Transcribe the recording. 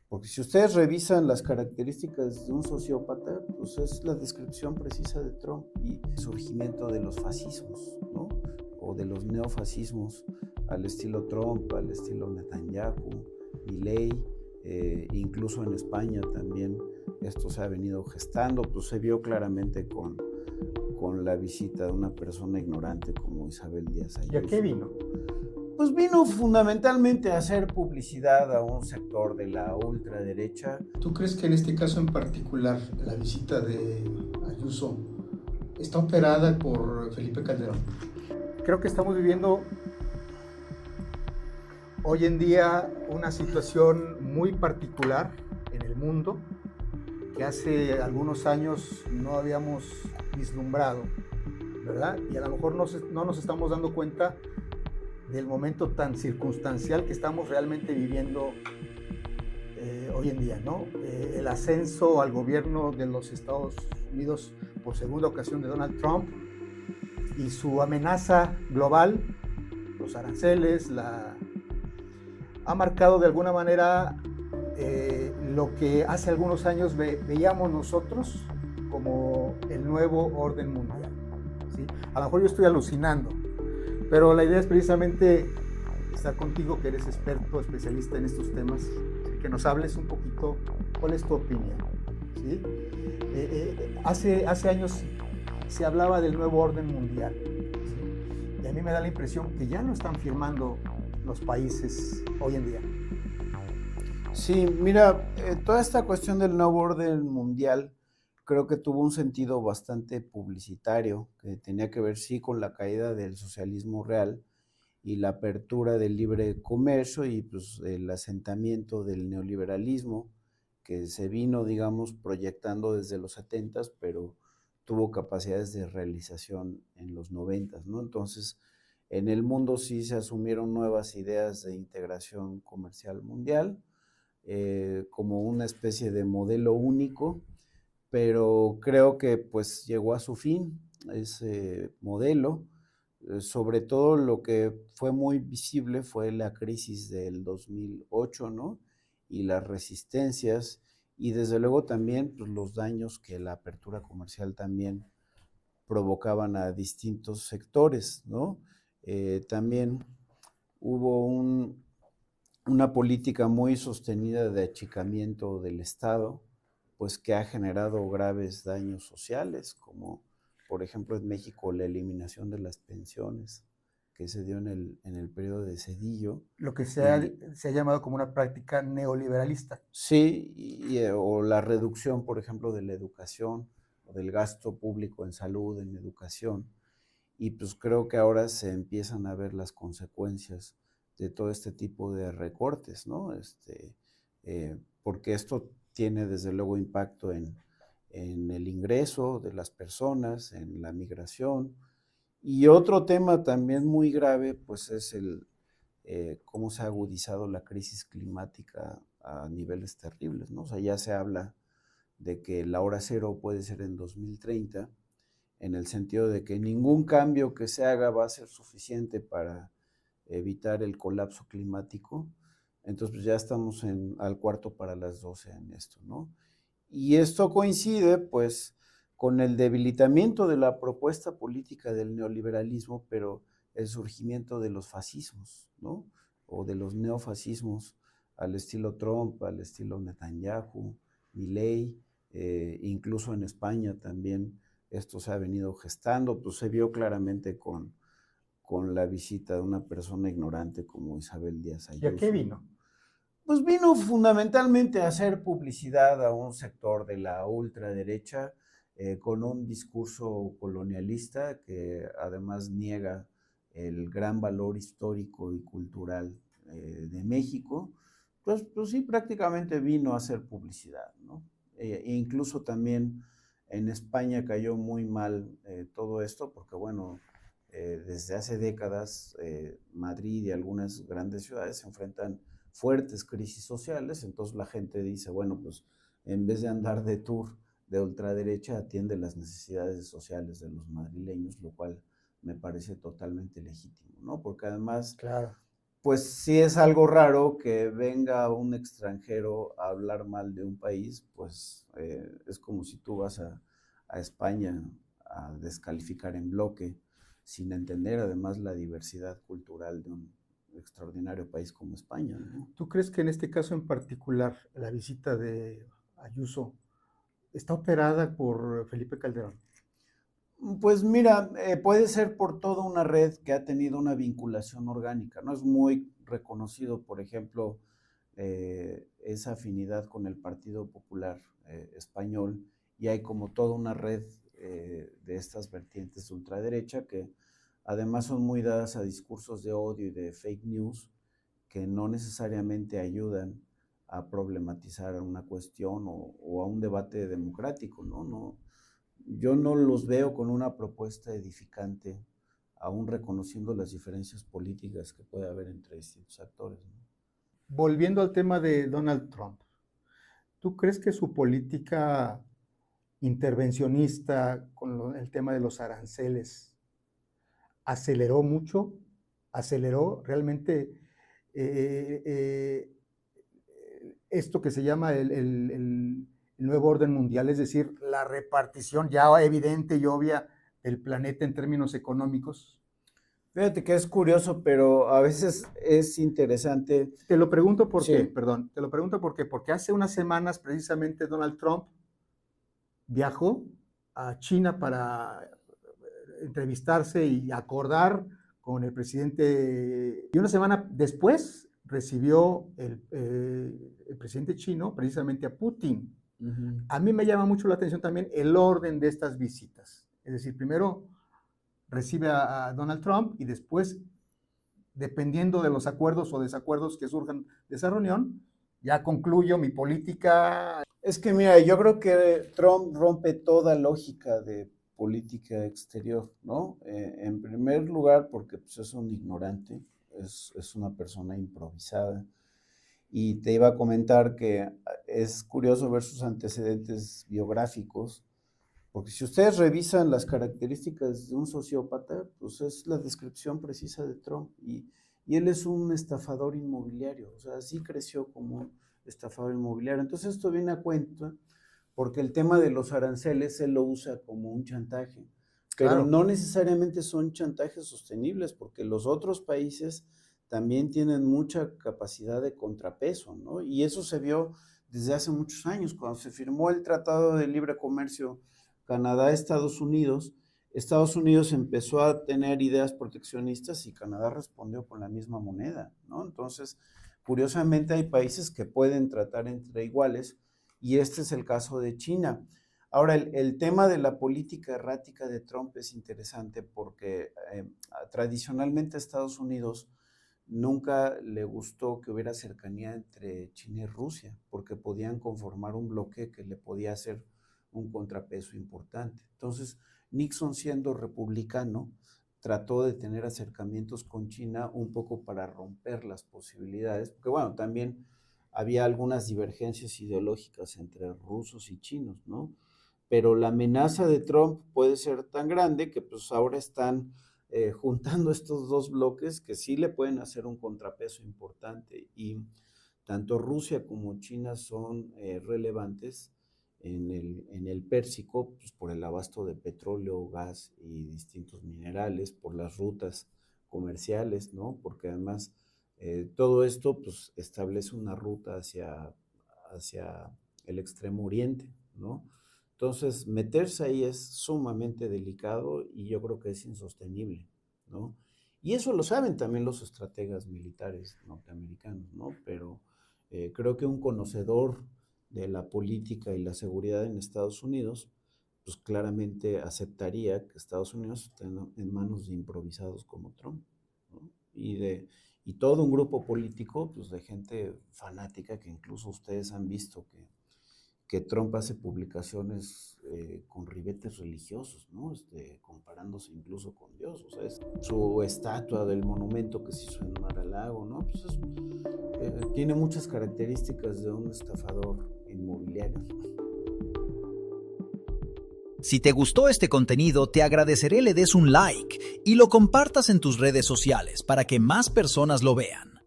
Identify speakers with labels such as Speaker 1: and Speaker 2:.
Speaker 1: Porque si ustedes revisan las características de un sociópata, pues es la descripción precisa de Trump y el surgimiento de los fascismos, ¿no? O de los neofascismos al estilo Trump, al estilo Netanyahu, Milei, incluso en España también esto se ha venido gestando, pues se vio claramente con la visita de una persona ignorante como Isabel Díaz
Speaker 2: ¿Y a qué
Speaker 1: Ayuso.
Speaker 2: vino?
Speaker 1: Pues vino fundamentalmente a hacer publicidad a un sector de la ultraderecha.
Speaker 2: ¿Tú crees que en este caso en particular la visita de Ayuso está operada por Felipe Calderón? Creo que estamos viviendo hoy en día una situación muy particular en el mundo que hace algunos años no habíamos vislumbrado, ¿verdad? Y a lo mejor no nos estamos dando cuenta del momento tan circunstancial que estamos realmente viviendo hoy en día, ¿no? El ascenso al gobierno de los Estados Unidos por segunda ocasión de Donald Trump y su amenaza global, los aranceles, ha marcado de alguna manera lo que hace algunos años veíamos nosotros como el nuevo orden mundial, ¿sí? A lo mejor yo estoy alucinando, pero la idea es precisamente estar contigo, que eres experto, especialista en estos temas, que nos hables un poquito cuál es tu opinión, ¿sí? Hace años se hablaba del nuevo orden mundial, ¿sí? Y a mí me da la impresión que ya lo están firmando los países hoy en día.
Speaker 1: Sí, mira, toda esta cuestión del nuevo orden mundial creo que tuvo un sentido bastante publicitario, que tenía que ver sí con la caída del socialismo real y la apertura del libre comercio y pues el asentamiento del neoliberalismo que se vino, digamos, proyectando desde los 70s, pero tuvo capacidades de realización en los 90s, ¿no? Entonces, en el mundo sí se asumieron nuevas ideas de integración comercial mundial, como una especie de modelo único, pero creo que pues llegó a su fin ese modelo. Sobre todo lo que fue muy visible fue la crisis del 2008, ¿no? Y las resistencias y desde luego también pues, los daños que la apertura comercial también provocaban a distintos sectores, ¿no? También hubo una política muy sostenida de achicamiento del Estado, pues que ha generado graves daños sociales, como por ejemplo en México la eliminación de las pensiones que se dio en el periodo de Cedillo.
Speaker 2: Lo que
Speaker 1: Y
Speaker 2: se ha llamado como una práctica neoliberalista.
Speaker 1: sí, o la reducción, por ejemplo, de la educación o del gasto público en salud, en educación. Y pues creo que ahora se empiezan a ver las consecuencias de todo este tipo de recortes, ¿no? Porque esto tiene desde luego impacto en el ingreso de las personas, en la migración. Y otro tema también muy grave, pues es cómo se ha agudizado la crisis climática a niveles terribles, ¿no? O sea, ya se habla de que la hora cero puede ser en 2030, en el sentido de que ningún cambio que se haga va a ser suficiente para evitar el colapso climático. Entonces, pues ya estamos al cuarto para las 12 en esto, ¿no? Y esto coincide, pues, con el debilitamiento de la propuesta política del neoliberalismo, pero el surgimiento de los fascismos, ¿no? O de los neofascismos al estilo Trump, al estilo Netanyahu, Milei, incluso en España también esto se ha venido gestando, pues se vio claramente con la visita de una persona ignorante como Isabel Díaz
Speaker 2: ¿Y a qué
Speaker 1: Ayuso.
Speaker 2: vino?
Speaker 1: Pues vino fundamentalmente a hacer publicidad a un sector de la ultraderecha con un discurso colonialista que además niega el gran valor histórico y cultural de México. Pues sí, prácticamente vino a hacer publicidad, ¿no? E incluso también en España cayó muy mal todo esto porque, bueno, desde hace décadas Madrid y algunas grandes ciudades se enfrentan fuertes crisis sociales, entonces la gente dice, bueno, pues en vez de andar de tour de ultraderecha, atiende las necesidades sociales de los madrileños, lo cual me parece totalmente legítimo, ¿no? Porque además
Speaker 2: Claro.
Speaker 1: pues sí es algo raro que venga un extranjero a hablar mal de un país, pues es como si tú vas a España a descalificar en bloque, sin entender además la diversidad cultural de un extraordinario país como España, ¿no?
Speaker 2: ¿Tú crees que en este caso en particular la visita de Ayuso está operada por Felipe Calderón?
Speaker 1: Pues mira, puede ser por toda una red que ha tenido una vinculación orgánica, ¿no? Es muy reconocido, por ejemplo, esa afinidad con el Partido Popular Español, y hay como toda una red de estas vertientes de ultraderecha que además son muy dadas a discursos de odio y de fake news que no necesariamente ayudan a problematizar una cuestión o a un debate democrático, ¿no? Yo no los veo con una propuesta edificante, aún reconociendo las diferencias políticas que puede haber entre distintos actores, ¿no?
Speaker 2: Volviendo al tema de Donald Trump, ¿tú crees que su política intervencionista con el tema de los aranceles aceleró mucho, aceleró realmente eh, eh, esto que se llama el nuevo orden mundial, es decir, la repartición ya evidente y obvia del planeta en términos económicos?
Speaker 1: Fíjate que es curioso, pero a veces es interesante.
Speaker 2: Te lo pregunto por qué,
Speaker 1: Sí,
Speaker 2: perdón, te lo pregunto por qué, porque hace unas semanas precisamente Donald Trump viajó a China para entrevistarse y acordar con el presidente. Y una semana después recibió el presidente chino precisamente a Putin.
Speaker 1: uh-huh.
Speaker 2: A mí me llama mucho la atención también el orden de estas visitas. Es decir, primero recibe a Donald Trump y después, dependiendo de los acuerdos o desacuerdos que surjan de esa reunión, ya concluyo mi política.
Speaker 1: Es que mira, yo creo que Trump rompe toda lógica de política exterior, ¿no? En primer lugar, porque pues, es un ignorante, es una persona improvisada. Y te iba a comentar que es curioso ver sus antecedentes biográficos, porque si ustedes revisan las características de un sociópata, pues es la descripción precisa de Trump. Y él es un estafador inmobiliario, o sea, así creció como un estafador inmobiliario. Entonces esto viene a cuenta porque el tema de los aranceles él lo usa como un chantaje, pero
Speaker 2: Claro.
Speaker 1: no necesariamente son chantajes sostenibles, porque los otros países también tienen mucha capacidad de contrapeso, ¿no? Y eso se vio desde hace muchos años, cuando se firmó el Tratado de Libre Comercio Canadá-Estados Unidos. Estados Unidos empezó a tener ideas proteccionistas y Canadá respondió con la misma moneda, ¿no? Entonces, curiosamente hay países que pueden tratar entre iguales, y este es el caso de China. Ahora, el tema de la política errática de Trump es interesante porque tradicionalmente a Estados Unidos nunca le gustó que hubiera cercanía entre China y Rusia, porque podían conformar un bloque que le podía hacer un contrapeso importante. Entonces, Nixon, siendo republicano, trató de tener acercamientos con China un poco para romper las posibilidades, porque bueno, también había algunas divergencias ideológicas entre rusos y chinos, ¿no? Pero la amenaza de Trump puede ser tan grande que pues ahora están juntando estos dos bloques que sí le pueden hacer un contrapeso importante, y tanto Rusia como China son relevantes en el Pérsico, pues, por el abasto de petróleo, gas y distintos minerales, por las rutas comerciales, ¿no? Porque además todo esto pues, establece una ruta hacia el extremo oriente, ¿no? Entonces, meterse ahí es sumamente delicado y yo creo que es insostenible, ¿no? Y eso lo saben también los estrategas militares norteamericanos, ¿no? Pero creo que un conocedor de la política y la seguridad en Estados Unidos, pues claramente aceptaría que Estados Unidos esté en manos de improvisados como Trump, ¿no? Y todo un grupo político, pues de gente fanática que incluso ustedes han visto que Trump hace publicaciones con ribetes religiosos, ¿no? Comparándose incluso con Dios. O sea, es su estatua del monumento que se hizo en Mar-a-Lago, ¿no? Pues tiene muchas características de un estafador inmobiliario.
Speaker 3: Si te gustó este contenido, te agradeceré le des un like y lo compartas en tus redes sociales para que más personas lo vean.